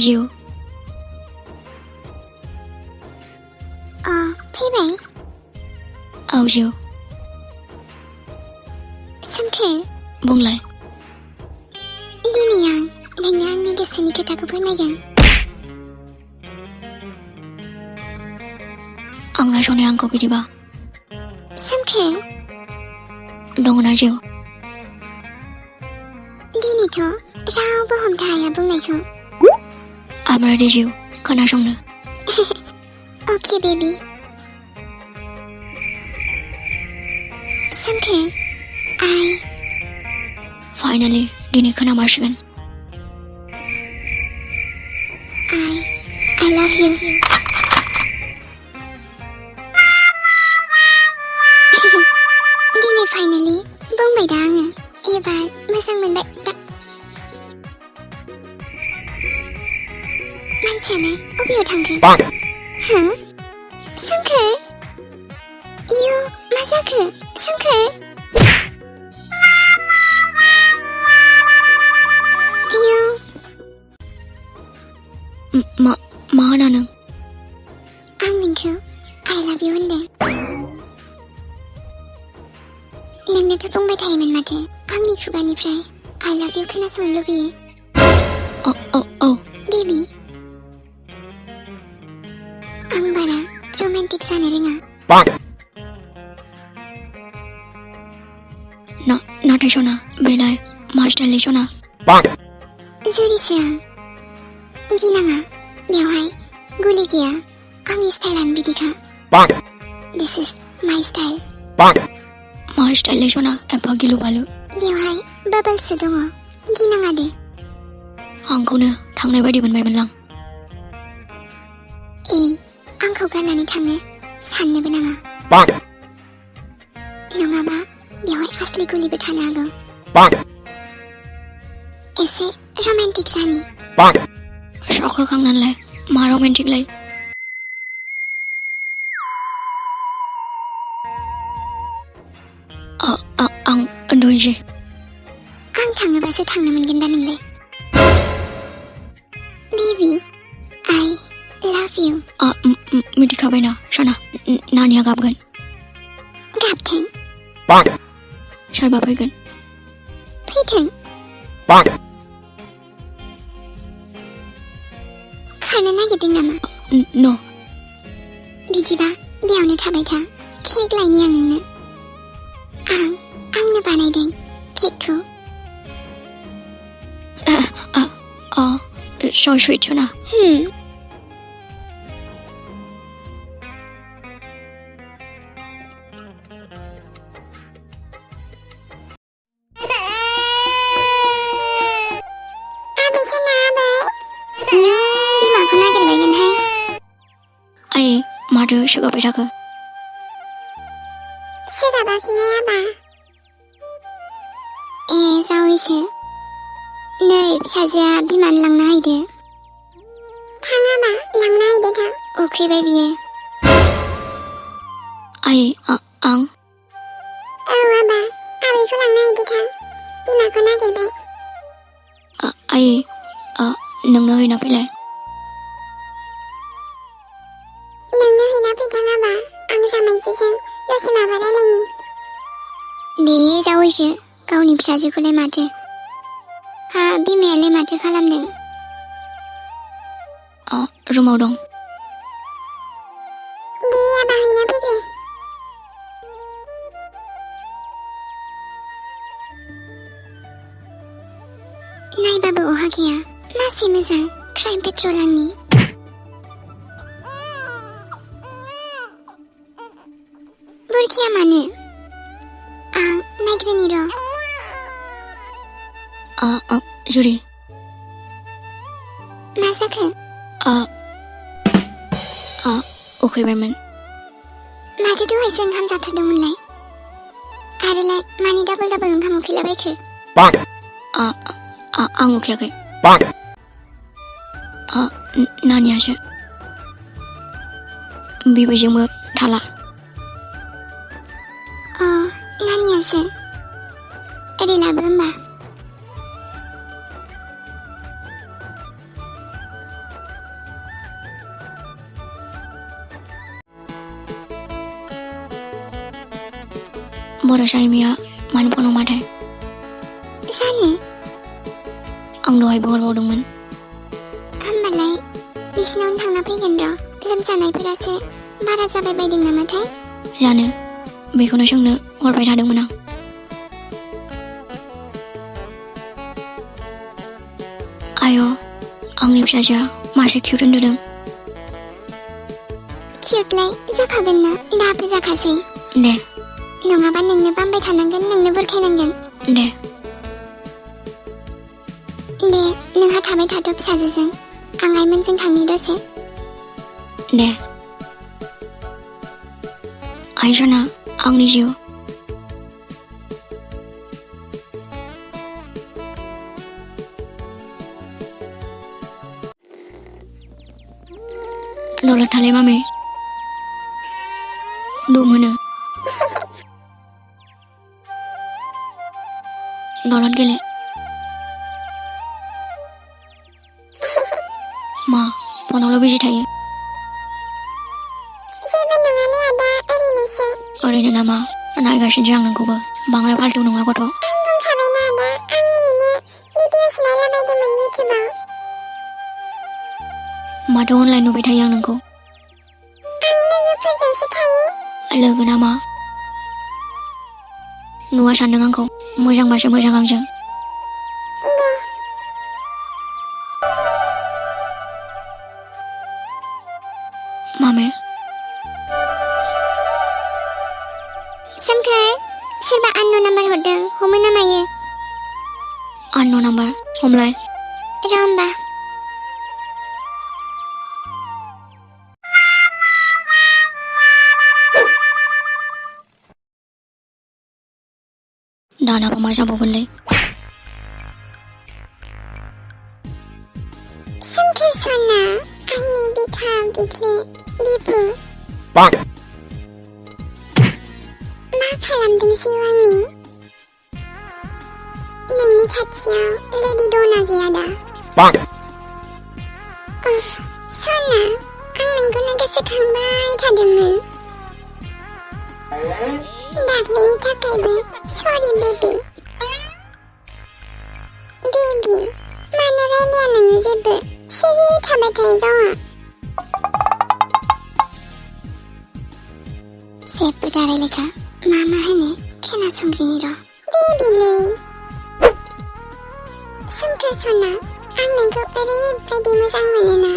जिउ फैबाय औ जिउ सोमखोर बुंलाय दिनै आं नोंनो आंनि गोसोनि खोथाखौ फोरमायगोन आंना सनाया आंखौ बिदिबा सोमखोर दङना जिउ दिनैथ' रावबो हमथा हाया बुंनायखौ आमरादि जिउ खोनासंनो अके बेबी सोमखोर फाइनाली दिनै खोनामारसिगोन I love you दिनै फाइनाली बुंबाय दा आङो एबार मोजां मोनबाय मानसियानो अबेयाव थांखो सोमखोर इयो मा जाखो सोमखोर इयो मा होना नों आं नोंखौ I love you होनदों नोंनोथ' बुंबाय थायोमोन माथो आंनि खुगानिफ्राय I love you खोनासंनो लुबैयो औ बेबी आं बारा रमान्टिक जानो रोङा नाथाय सना बेलाय मा स्टाइलनि सना जुरिसो आं गिनाङा बेवहाय गुलि गैया आंनि स्टाइलानो बिदिखा This is my style मा स्टाइलनि सना एफा गिलु बालु बेवहाय बाबल्सो दङ गिनाङा दे आंखौनो थांनाय बायदि मोनबायमोनलां आंखौ गारनानै थांनो साननोबो नाङा नङाबा बेवहाय आसलि गुलिबो थानो हागौ एसे रमान्टिक जानि शक होखांनानैलाय मा रमान्टिकलाय आं उन्दुहैनोसै आं थाङोबासो थांनो मोनगोन दा नोंलाय बेबी I love you मिथिखाबायना सना नानिया गाबगोन गाबथों सोरबा फैगोन फैथों खारनो नागिरदों नामा न बिदिबा बेयावनो थाबाय था केक लायनि आं नोंनो आंनो बानायदों केकखौ so sweet सना बिमाखौ नागिरबायमोनहाय आइ माथो सोगाबाय थाखो सोगाबाखैहाय आबा जावैसो नै फिसाजोआ बिमानो लांना हैदो थां आबा लांना हैदो थां उखैबाय बियो आइ आं औ आबा आबैखौ लांना हैदो थां बिमाखौ नागिरबाय आइ नोंनो हैना फैलाय नोंनो हैना फैथां आबा आं जामाइजोजों दसे माबा रायलायनि दे जावैसो गावनि फिसाजोखौलाय माथो बिमायालाय माथो खालामदों रुमाव दं दे आबा हैना फैदो नायबाबो अहा गैया मासे मोजां क्राइम पेट्रल आंनि बुरखिया मानो आं नायग्रोनि र' जुरि मा जाखो उखैबायमोन माथो दहायसो ओंखाम जाथारदोंमोनलाय आरोलाय मानि डाबल डाबल ओंखाम उखैलाबायखो आं उखैयाखै नानियासो बेबायदिजोंबो थाला नानियासो ओरै लाबो होमबा बर'सा एमिया मानो फन हमाथाय जानो आं दहायबो हरबावदोंमोन होमबालाय बिसिनावनो थांना फैगोन र' लोमजानायफोरासो बारा जाबाय बायदों नामाथाय जानो बेखौनो सोंनो हरबाय थादोंमोन आं आय' आंनि फिसाजोआ मासे किउट उन्दुदों किउटलाय जाखागोन ना दाबो जाखासै दे नङाबा नोंनो बामबाय थानांगोन नोंनो बुरखायनांगोन दे नोंहा थाबाय थाथ' फिसाजोजों आं आइमोनजों थांनि दसे दे आइसना आंनि जिउ दौलत थालाय मामे दुम होनो दौलत गेले मा फनावल' बिजि थायो जेबो नङालै आदा ओरैनोसो ओरैनो नामा नायगासिनोसो आं नोंखौबो बांद्राय फाल्थु नङा गथ' आं बुंखाबायना आदा आं ओरैनो भिडिअ'सो नायलाबायदोंमोन इउटिउबाव माथो अनलाइन नुबाय थायो आं नोंखौ आं लोगोफोरजोंसो थायो लोगो नामा नुवा सानदों आंखौ मोजांबासो मोजां आंजों दे मामे सोमखोर सोरबा आनन'न नाम्बार हरदों हमो ना मायो आनन'न नाम्बार हमलाय र' होमबा दानाबा मा जाबावगोनलै सोमखोर सना आंनि बिखा बिख्ले बिबु Bonk. मा खालामदों जिउआंनि नोंनि खाथियाव लेडि दना गैया दा Bonk. उफ सना आं नोंखौनो गोसोखांबाय थादोंमोन दाख्लैनि थाखायबो सरि बेबि मानो रायलाया नोङो जेबो सिरि थाबाय थायो गावहा जेबो दारायलेखा मा होनो खोनासंग्रोनि र' बेबिलै सोमखोर सना आं नोंखौ ओरैबायदि मोजां मोनोना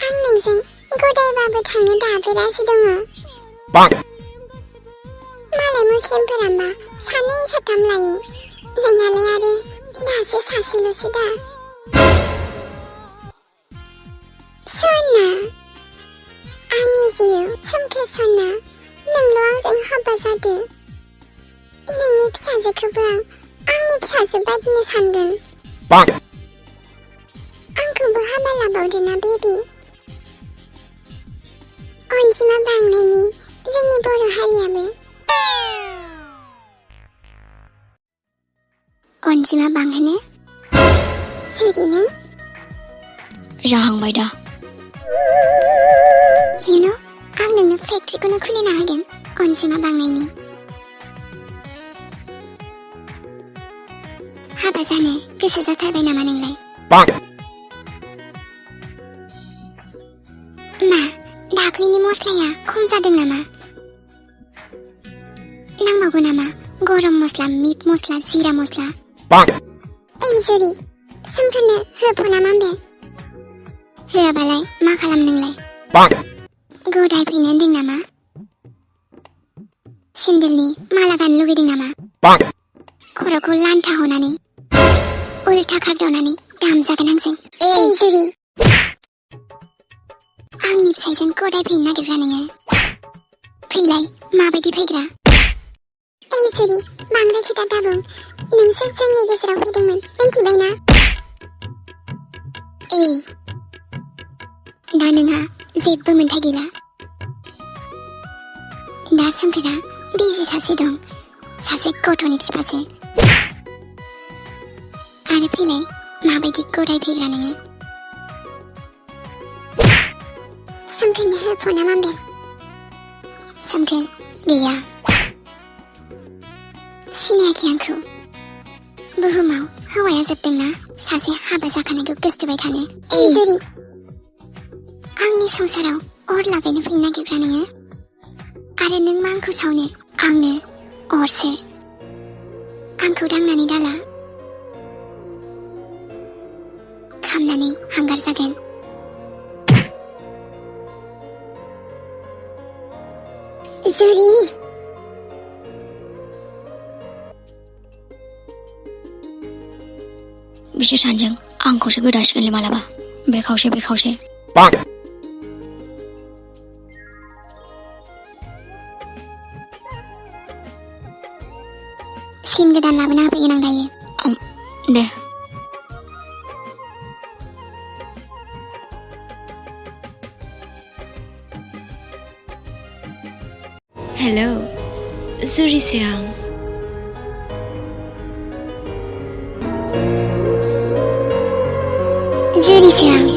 आं नोंजों गदायबाबो थांनो दाबोरासो दङ Bonk. मालाय मुस्लिमफोराबा सानै साथाम लायो नोंहालाय आरो दासो सासेल'सो दा सना आंनि जिउ सोमखोर सना नोंल' आंजों हाबा जादो नोंनि फिसाजोखौबो आंनि फिसाजो बायदिनो सानगोन Bonk. आंखौबो हाबा लाबावदो ना बेबि अनजिमा बांनायनि जोंनि बर' हारियाबो अनजिमा बांहोनो सिरि नों जाहांबाय दा आं नोंनो फेक्ट्रिखौनो खुलिना होगोन अनजिमा बांनायनि हाबा जानो गोसो जाथारबाय नामा नोंलाय Bonk. मा दाख्लैनि मस्लाया खम जादों नामा नांबावगौ नामा गरम मस्ला मिट मस्ला जिरा मस्ला Bonk. ओइ जुरि सोमखोरनो होफ'ना मामबे होआबालाय मा खालाम नोंलाय Bonk. गदाय फैनो होनदों नामा सिन्देलनि माला गाननो लुगैदों नामा Bonk. खर'खौ लान्था हनानै उल्था खागदावनानै दामजागोन आंजों ओइ जुरि आंनि फिसाइजों गदाय फैनो नागिरग्रा नोङो फैलाय माबायदि फैग्रा ओइ जुरि बांद्राय खोथा दाबुं नोंसो जोंनि गेजेराव फैदोंमोन मिन्थिबाय ना दा नोंहा जेबो मोन्थाय गैला दा सोमखोरा बिजि सासे दं सासे गथ'नि बिफासो आरो फैलाय माबायदि गदाय फैग्रा नोङो सोमखोरनो होफ'ना मामबे सोमखोर गैया सिनायाखै आंखौ बुहुमाव हौवाया जोबदोंना सासे हाबा जाखानायखौ गोसथोबाय थानो जुरि आंनि संसाराव अर लागायनो फैनो नागिरग्रा नोङो आरो नों मा आंखौ सावनो आंनो अरसो आंखौ दांनानै दाला खामनानै हांगार जागोन जुरि बिसोर सानैजों आंखौसो गोदासिगोनलै मालाबा बे खावसे Bonk. सिम गोदान लाबोना होफैगोन आं दायो दे हेलौ जुरिसो आं जुरिसो आं